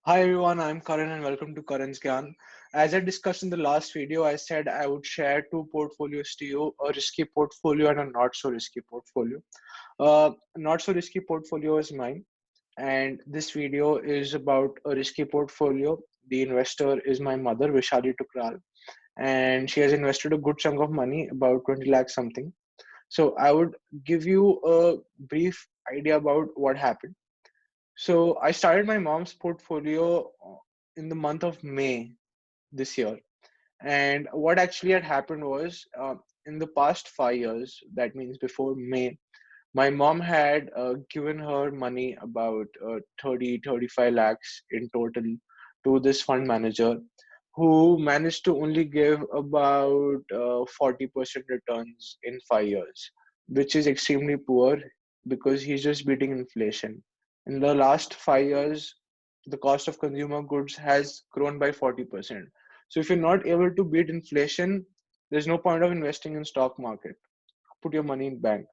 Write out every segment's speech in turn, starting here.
Hi everyone, I'm Karan and welcome to Karan's Gyan. As I discussed in the last video, I said I would share two portfolios to you, a risky portfolio and a not so risky portfolio. Not so risky portfolio is mine, and this video is about a risky portfolio. The investor is my mother, Vishali Tukral, and she has invested a good chunk of money, about 20 lakhs something. So I would give you a brief idea about what happened. So I started my mom's portfolio in the month of May this year. And what actually had happened was in the past 5 years, that means before May, my mom had given her money about 30, 35 lakhs in total to this fund manager who managed to only give about 40% returns in 5 years, which is extremely poor because he's just beating inflation. In the last 5 years, the cost of consumer goods has grown by 40%. So if you're not able to beat inflation, there's no point of investing in stock market. Put your money in bank.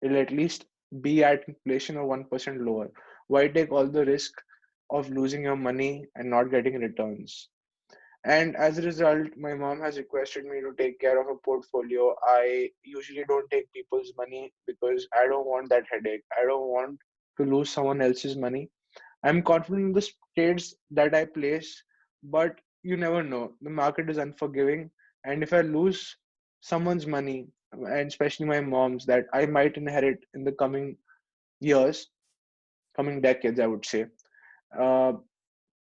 It'll at least be at inflation or 1% lower. Why take all the risk of losing your money and not getting returns? And as a result, my mom has requested me to take care of a portfolio. I usually don't take people's money because I don't want that headache. I don't want to lose someone else's money. I'm confident in the trades that I place, but you never know. The market is unforgiving. And if I lose someone's money, and especially my mom's, that I might inherit in the coming years, coming decades, I would say, uh,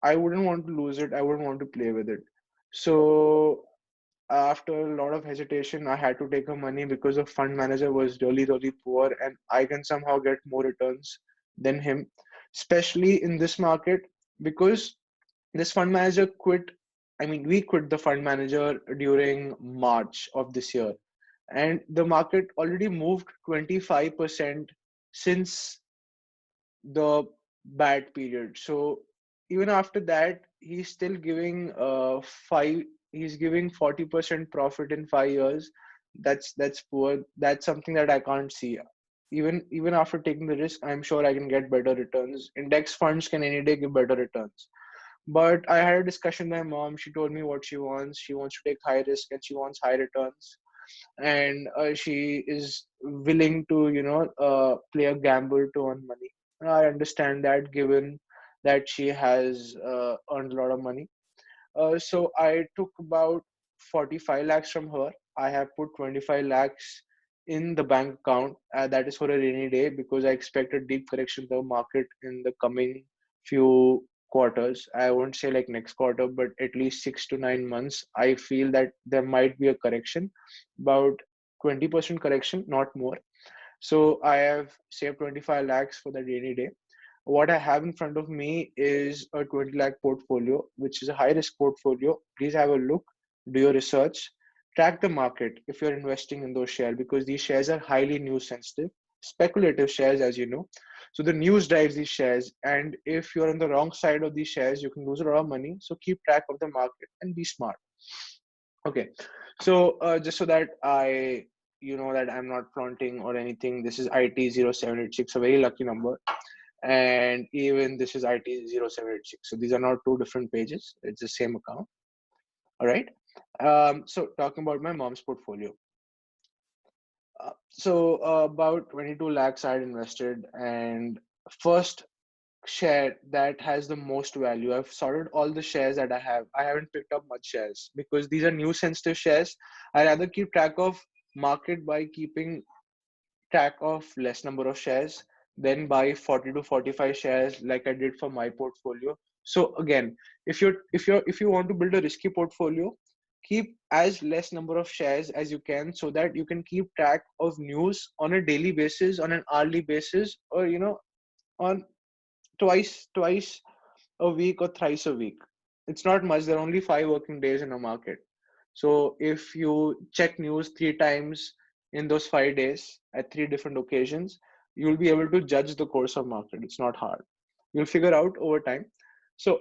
I wouldn't want to lose it. I wouldn't want to play with it. So after a lot of hesitation, I had to take her money because the fund manager was really, really poor, and I can somehow get more returns than him, especially in this market because this fund manager quit. I mean, we quit the fund manager during March of this year, and the market already moved 25% since the bad period. So even after that, he's still giving five. He's giving 40% profit in 5 years. That's poor. That's something that I can't see. Even after taking the risk, I'm sure I can get better returns. Index funds can any day give better returns. But I had a discussion with my mom. She told me what she wants. She wants to take high risk and she wants high returns, and she is willing to play a gamble to earn money. I understand that, given that she has earned a lot of money. So I took about 45 lakhs from her. I have put 25 lakhs in the bank account. That is for a rainy day because I expect a deep correction in the market in the coming few quarters. I won't say like next quarter, but at least 6 to 9 months. I feel that there might be a correction, about 20% correction, not more. So I have saved 25 lakhs for the rainy day. What I have in front of me is a 20 lakh portfolio, which is a high risk portfolio. Please have a look, do your research, track the market if you're investing in those shares because these shares are highly news sensitive, speculative shares, as you know. So the news drives these shares, and if you're on the wrong side of these shares, you can lose a lot of money. So keep track of the market and be smart. Okay, so just so that that I'm not flaunting or anything, this is IT0786, a very lucky number, and even this is IT0786. So these are not two different pages; it's the same account. All right. So talking about my mom's portfolio, about 22 lakhs I had invested, and first share that has the most value. I've sorted all the shares that I have. I haven't picked up much shares because these are new sensitive shares. I rather keep track of market by keeping track of less number of shares than buy 40 to 45 shares like I did for my portfolio. So again, if you want to build a risky portfolio, keep as less number of shares as you can so that you can keep track of news on a daily basis, on an hourly basis, or on twice a week or thrice a week. It's not much. There are only 5 working days in a market. So if you check news 3 times in those 5 days at 3 different occasions, you'll be able to judge the course of market. It's not hard. You'll figure out over time. So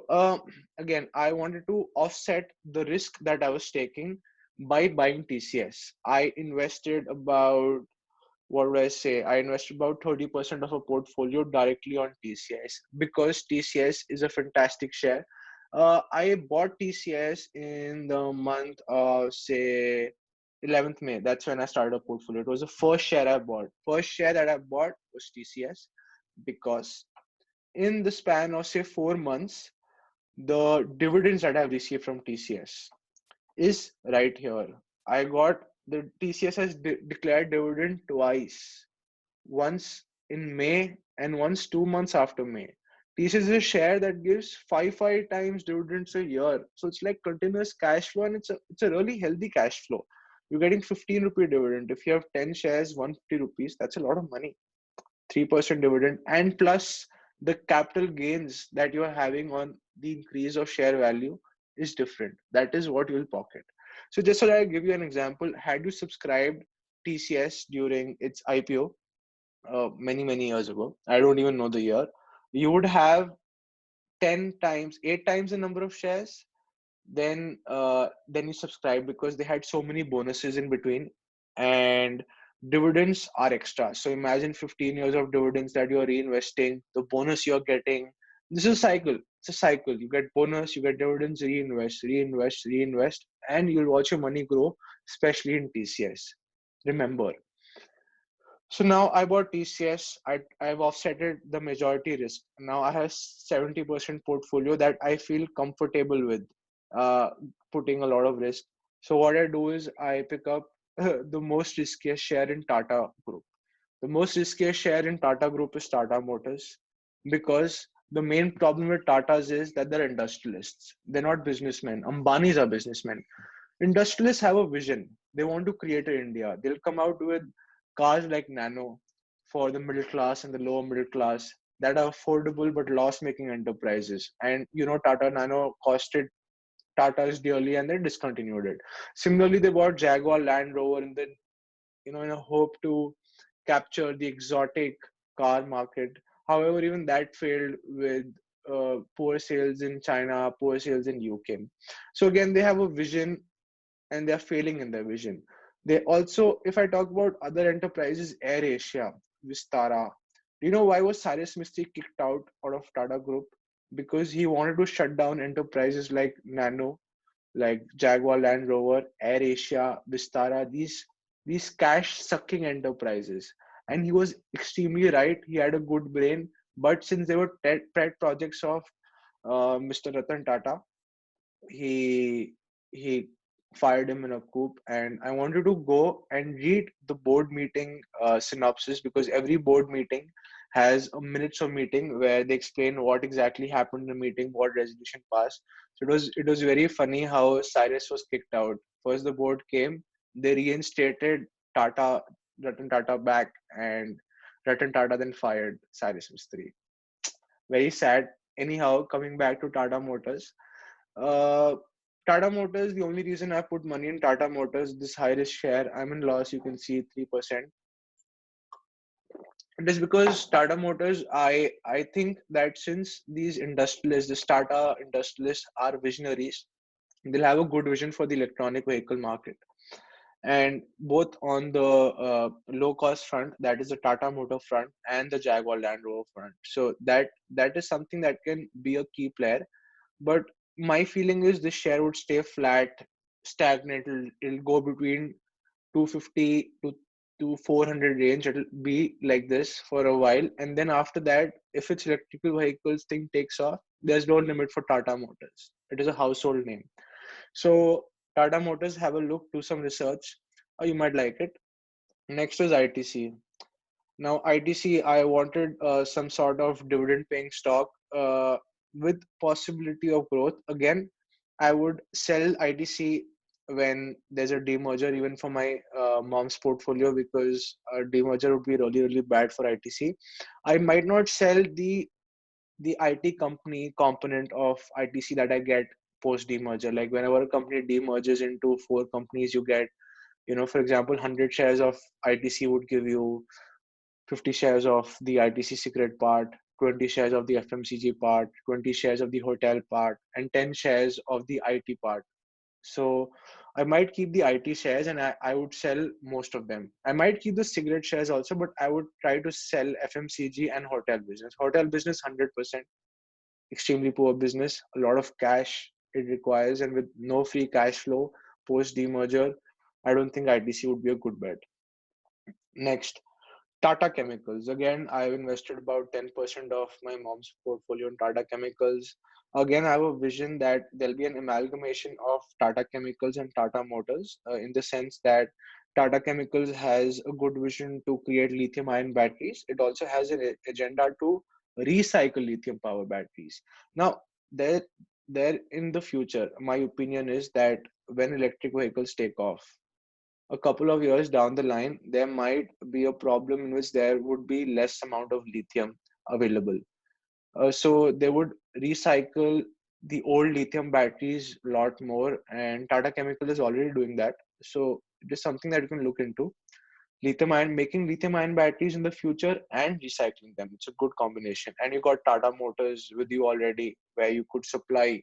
again, I wanted to offset the risk that I was taking by buying TCS. I invested about what would I say? I invest about 30% of a portfolio directly on TCS because TCS is a fantastic share. I bought TCS in the month of, say, 11th May. That's when I started a portfolio. It was the first share I bought. First share that I bought was TCS because in the span of, say, 4 months, the dividends that I've received from TCS is right here. I got the TCS has declared dividend twice, once in May and once 2 months after May. TCS is a share that gives five times dividends a year. So it's like continuous cash flow, and it's a really healthy cash flow. You're getting 15 rupee dividend. If you have 10 shares, 150 rupees, that's a lot of money. 3% dividend, and plus the capital gains that you are having on the increase of share value is different. That is what you'll pocket. So just so that I give you an example, had you subscribed TCS during its IPO many years ago, I don't even know the year, you would have 10 times, 8 times the number of shares. Then you subscribe because they had so many bonuses in between, and dividends are extra. So imagine 15 years of dividends that you're reinvesting, the bonus you're getting. This is a cycle. It's a cycle. You get bonus, you get dividends, reinvest, and you'll watch your money grow, especially in TCS. Remember. So now I bought TCS. I've offsetted the majority risk. Now I have 70% portfolio that I feel comfortable with uh, putting a lot of risk. So what I do is I pick up the most riskiest share in Tata Group. The most riskiest share in Tata Group is Tata Motors because the main problem with Tatas is that they're industrialists. They're not businessmen. Ambanis are businessmen. Industrialists have a vision. They want to create an India. They'll come out with cars like Nano for the middle class and the lower middle class that are affordable but loss-making enterprises. And Tata Nano costed Tata's dearly, and they discontinued it. Similarly, they bought Jaguar Land Rover and then, in a hope to capture the exotic car market. However, even that failed with poor sales in China, poor sales in UK. So again, they have a vision and they're failing in their vision. They also, if I talk about other enterprises, Air Asia, Vistara. Do you know why was Cyrus Mistry kicked out of Tata Group? Because he wanted to shut down enterprises like Nano, like Jaguar Land Rover, Air Asia, Vistara, these cash sucking enterprises. And he was extremely right. He had a good brain. But since they were pet projects of Mr. Ratan Tata, he he fired him in a coup. And I wanted to go and read the board meeting synopsis, because every board meeting has a minutes of meeting where they explain what exactly happened in the meeting, what resolution passed. So it was very funny how Cyrus was kicked out. First the board came, they reinstated Tata Ratan Tata back, and Ratan Tata then fired Cyrus Mistry. Very sad. Anyhow, coming back to Tata Motors, uh, Tata Motors, the only reason I put money in Tata Motors, this high risk share, I'm in loss, you can see 3%. It is because Tata Motors, I think that since these industrialists, the Tata industrialists are visionaries, they'll have a good vision for the electronic vehicle market. And both on the low cost front, that is the Tata Motor front, and the Jaguar Land Rover front. So that is something that can be a key player. But my feeling is this share would stay flat, stagnant. It'll go between 250 to 400 range. It'll be like this for a while, and then after that, if its electrical vehicles thing takes off, there's no limit for Tata Motors. It is a household name. So Tata Motors, have a look, do some research, or you might like it. Next is ITC. Now, ITC, I wanted some sort of dividend paying stock with possibility of growth. Again, I would sell ITC when there's a demerger, even for my mom's portfolio, because a demerger would be really bad for ITC. I might not sell the IT company component of ITC that I get post demerger. Like whenever a company demerges into four companies, you get, for example, 100 shares of ITC would give you 50 shares of the ITC secret part, 20 shares of the FMCG part, 20 shares of the hotel part, and 10 shares of the IT part. So I might keep the IT shares and I would sell most of them. I might keep the cigarette shares also, but I would try to sell FMCG and hotel business. Hotel business 100%, extremely poor business, a lot of cash it requires, and with no free cash flow post demerger, I don't think ITC would be a good bet. Next, Tata Chemicals. Again, I've invested about 10% of my mom's portfolio in Tata Chemicals. Again, I have a vision that there'll be an amalgamation of Tata Chemicals and Tata Motors, in the sense that Tata Chemicals has a good vision to create lithium ion batteries. It also has an agenda to recycle lithium power batteries. Now, there, there in the future, my opinion is that when electric vehicles take off, a couple of years down the line, there might be a problem in which there would be less amount of lithium available. So they would recycle the old lithium batteries a lot more, and Tata Chemical is already doing that. So it is something that you can look into. Lithium ion, making lithium ion batteries in the future and recycling them. It's a good combination. And you got Tata Motors with you already, where you could supply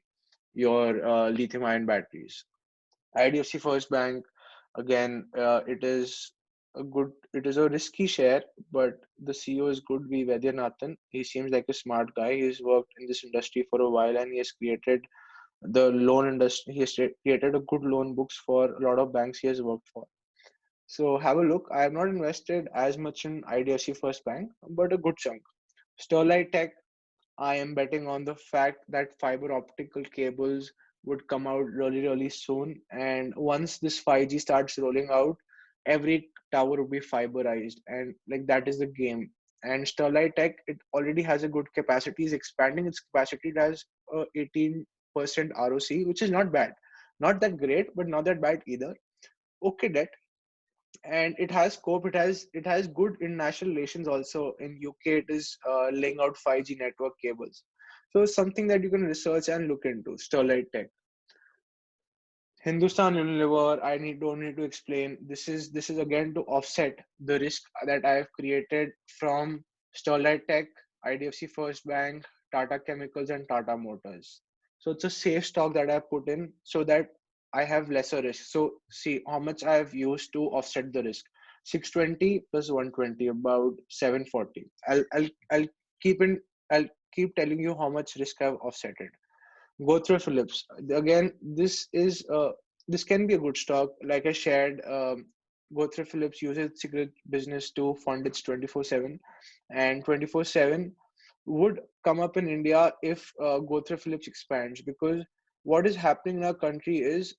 your lithium ion batteries. IDFC First Bank, again, it is a risky share, but the CEO is good. V. Vaidyanathan. He seems like a smart guy. He's worked in this industry for a while, and he has created the loan industry. He has created a good loan books for a lot of banks he has worked for. So have a look. I have not invested as much in IDFC First Bank, but a good chunk. Sterlite Tech, I am betting on the fact that fiber optical cables would come out really, really soon. And once this 5G starts rolling out, every tower will be fiberized. And like that is the game. And Sterlite Tech, it already has a good capacity, is expanding its capacity. It has 18% ROC, which is not bad. Not that great, but not that bad either. Okay, debt, and it has scope. It has good international relations also. In UK, it is laying out 5G network cables. So it's something that you can research and look into. Sterlite Tech. Hindustan Unilever, don't need to explain. This is again to offset the risk that I have created from Sterlite Tech, IDFC First Bank, Tata Chemicals, and Tata Motors. So it's a safe stock that I put in so that I have lesser risk. So see how much I have used to offset the risk. 620 plus 120, about 740. I'll keep in I'll keep telling you how much risk I've offset. Go through Phillips. Again, this can be a good stock. Like I shared, Go through Phillips uses cigarette business to fund its 24/7, and 24/7 would come up in India if Go through Phillips expands. Because what is happening in our country is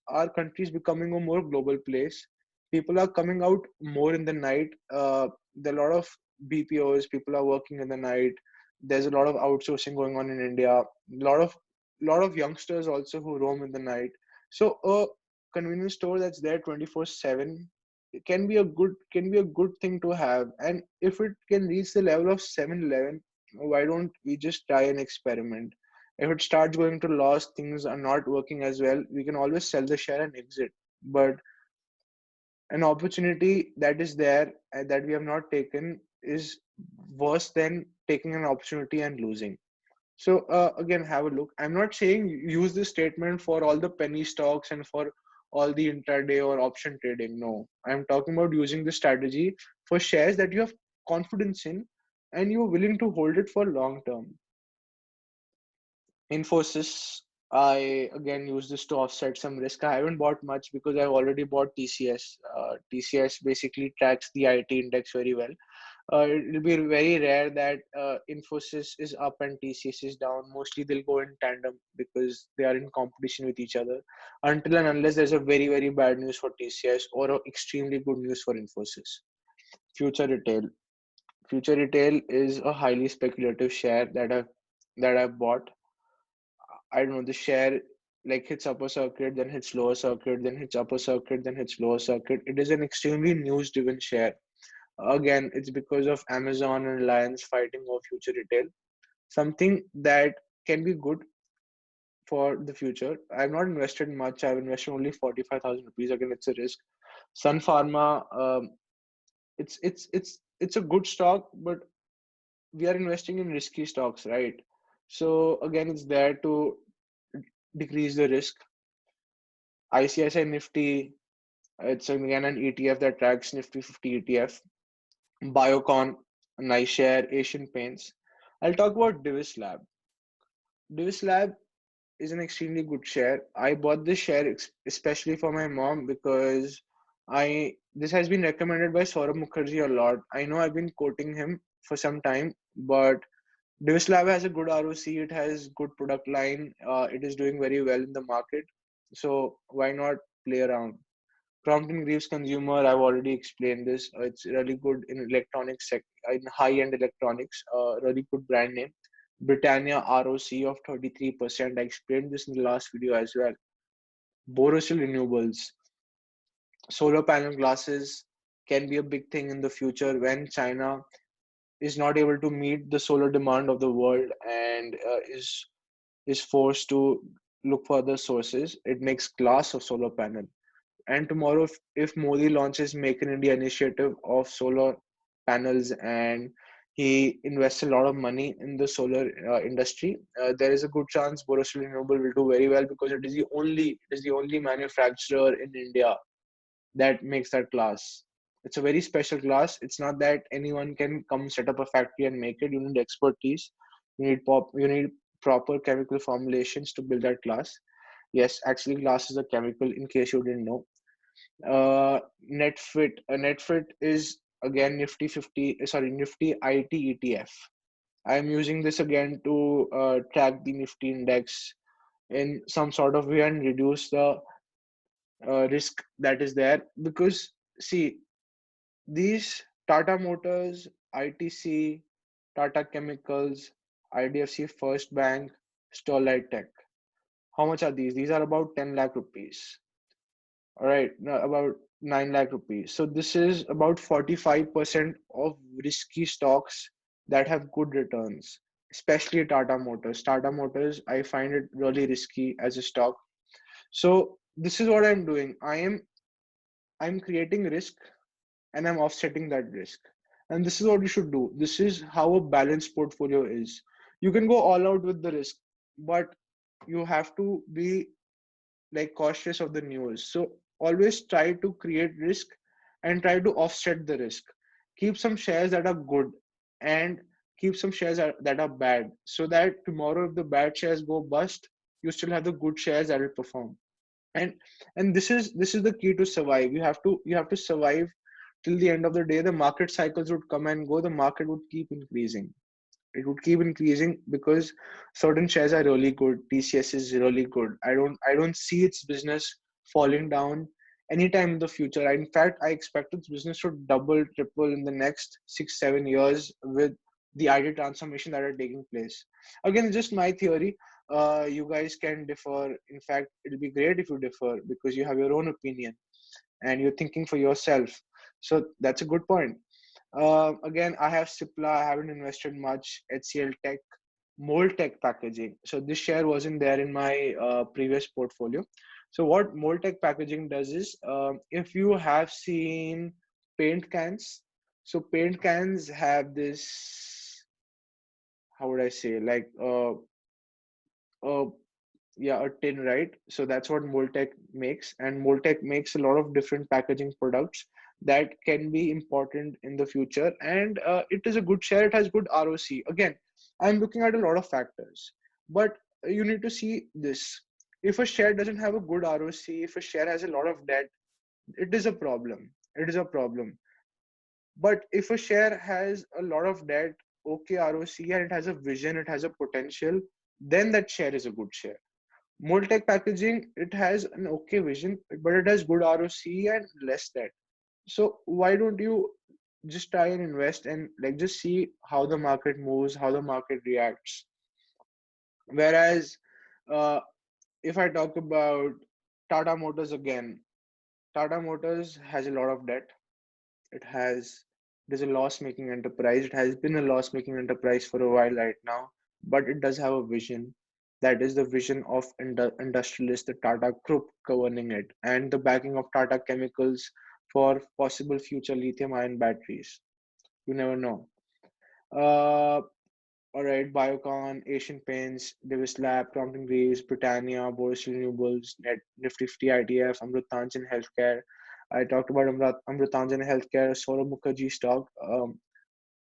becoming a more global place. People are coming out more in the night. There are a lot of BPOs. People are working in the night. There's a lot of outsourcing going on in India. A lot of youngsters also who roam in the night. So a convenience store that's there 24/7 can be a good thing to have. And if it can reach the level of 7-Eleven, why don't we just try an experiment? If it starts going to loss, things are not working as well, we can always sell the share and exit. But an opportunity that is there and that we have not taken is worse than taking an opportunity and losing. So again, have a look. I'm not saying use this statement for all the penny stocks and for all the intraday or option trading. No, I'm talking about using this strategy for shares that you have confidence in and you're willing to hold it for long term. Infosys, I again use this to offset some risk. I haven't bought much because I've already bought TCS. TCS basically tracks the IT index very well. It'll be very rare that Infosys is up and TCS is down. Mostly they'll go in tandem because they are in competition with each other. Until and unless there's a very, very bad news for TCS or a extremely good news for Infosys. Future Retail. Future Retail is a highly speculative share that I've bought. I don't know, the share like hits upper circuit, then hits lower circuit, then hits upper circuit, then hits lower circuit. It is an extremely news driven share. Again, it's because of Amazon and Reliance fighting over future retail, something that can be good for the future. I've not invested much. I've invested only 45,000 rupees. Again, it's a risk. Sun Pharma, it's a good stock, but we are investing in risky stocks, right? So again, it's there to decrease the risk. ICICI Nifty, it's again an ETF that tracks Nifty 50 ETF. Biocon, nice share. Asian Paints. I'll talk about Divis Lab. Divis Lab is an extremely good share. I bought this share especially for my mom because I this has been recommended by Saurabh Mukherjee a lot. I know I've been quoting him for some time, but Divis Lab has a good ROC. It has good product line. It is doing very well in the market. So why not play around? Crompton Greaves Consumer, I've already explained this. It's really good in electronics, in high-end electronics. Really good brand name. Britannia ROC of 33%. I explained this in the last video as well. Borosil Renewables, solar panel glasses can be a big thing in the future when China is not able to meet the solar demand of the world and is forced to look for other sources. It makes glass of solar panel. And tomorrow, if Modi launches Make in India initiative of solar panels and he invests a lot of money in the solar industry, there is a good chance Borosil Renewable will do very well because it is the only manufacturer in India that makes that glass. It's a very special glass. It's not that anyone can come set up a factory and make it. You need expertise. You need proper chemical formulations to build that glass. Yes, actually, glass is a chemical. In case you didn't know, Netfit is again Nifty 50, sorry, Nifty IT ETF. I'm using this again to track the Nifty index in some sort of way and reduce the risk that is there. Because see, these Tata Motors, ITC, Tata Chemicals, IDFC First Bank, Sterlite Tech. How much are these? These are about 10 lakh rupees. All right, now about 9 lakh rupees. So this is about 45% of risky stocks that have good returns, especially Tata Motors. Tata Motors, I find it really risky as a stock. So this is what I'm doing. I'm creating risk and I'm offsetting that risk. And this is what you should do. This is how a balanced portfolio is. You can go all out with the risk, but you have to be like cautious of the news. So always try to create risk and try to offset the risk. Keep some shares that are good and keep some shares that are bad so that tomorrow if the bad shares go bust, you still have the good shares that will perform. And this is the key to survive. You have to survive till the end of the day. The market cycles would come and go, the market would keep increasing. It would keep increasing because certain shares are really good. TCS is really good. I don't see its business falling down anytime in the future. In fact, I expect its business to double, triple in the next 6 7 years with the ideal transformation that are taking place. Again, it's just my theory. You guys can differ. In fact, it'll be great if you differ because you have your own opinion and you're thinking for yourself. So that's a good point. Again, I have Cipla. I haven't invested much. HCL Tech, Mold Tech Packaging. So this share wasn't there in my previous portfolio. So what Mold Tech Packaging does is, if you have seen paint cans, so paint cans have this, how would I say, like uh, yeah, a tin, right? So that's what Moltec makes, and Moltec makes a lot of different packaging products that can be important in the future. And it is a good share. It has good ROC. Again, I'm looking at a lot of factors, but you need to see this. If a share doesn't have a good ROC, if a share has a lot of debt, it is a problem. It is a problem. But if a share has a lot of debt, okay ROC, and it has a vision, it has a potential, then that share is a good share. Moltec Packaging, it has an okay vision, but it has good ROC and less debt. So why don't you just try and invest and like just see how the market moves, how the market reacts. Whereas uh, if I talk about Tata Motors again, Tata Motors has a lot of debt. It is a loss-making enterprise. It has been a loss-making enterprise for a while right now, but it does have a vision. That is the vision of industrialist, the Tata Group governing it, and the backing of Tata Chemicals for possible future lithium-ion batteries. You never know. Uh, All right, Biocon, Asian Paints, Davis Lab, Crompton Greaves, Britannia, Boris Renewables, Nifty 50 ITF, Amrutanjan Healthcare. I talked about Amrutanjan Healthcare, Saurabh Mukherjee stock,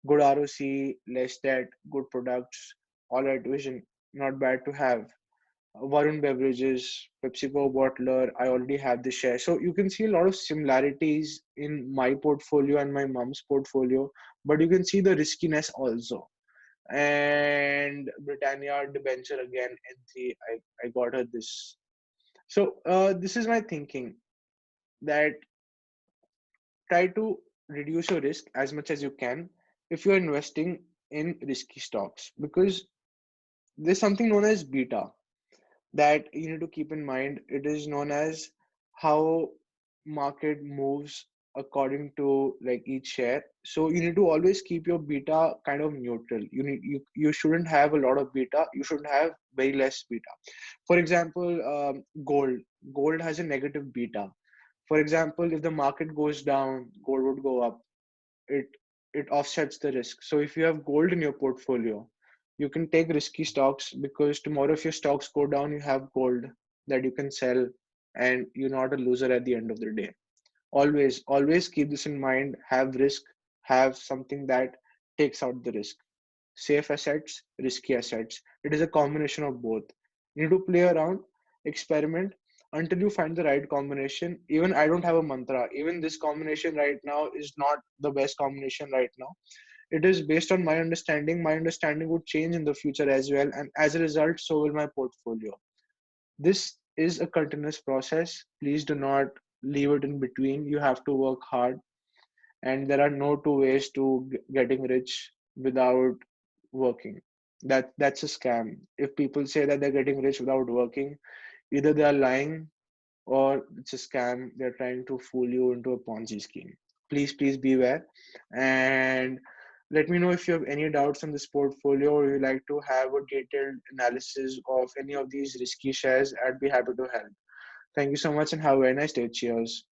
good ROC, less debt, good products, all right vision, not bad to have. Varun Beverages, PepsiCo bottler, I already have the share. So you can see a lot of similarities in my portfolio and my mom's portfolio, but you can see the riskiness also. And Britannia debenture again, N3, I got her this. So this is my thinking that try to reduce your risk as much as you can if you're investing in risky stocks, because there's something known as beta that you need to keep in mind. It is known as how market moves according to like each share. So you need to always keep your beta kind of neutral. You shouldn't have a lot of beta. You should have very less beta. For example, gold has a negative beta. For example, if the market goes down, gold would go up. It it offsets the risk. So if you have gold in your portfolio, you can take risky stocks, because tomorrow if your stocks go down, you have gold that you can sell, and you're not a loser at the end of the day. Always keep this in mind. Have risk, have something that takes out the risk. Safe assets, risky assets. It is a combination of both. You need to play around, experiment until you find the right combination. Even I don't have a mantra. Even this combination right now is not the best combination right now. It is based on my understanding. My understanding would change in the future as well. And as a result, so will my portfolio. This is a continuous process. Please do not leave it in between. You have to work hard, and there are no two ways to getting rich without working. That's a scam. If people say that they're getting rich without working, either they are lying or it's a scam. They're trying to fool you into a Ponzi scheme. Please beware. And let me know if you have any doubts on this portfolio, or you like to have a detailed analysis of any of these risky shares. I'd be happy to help. Thank you so much and have a very nice day. Cheers.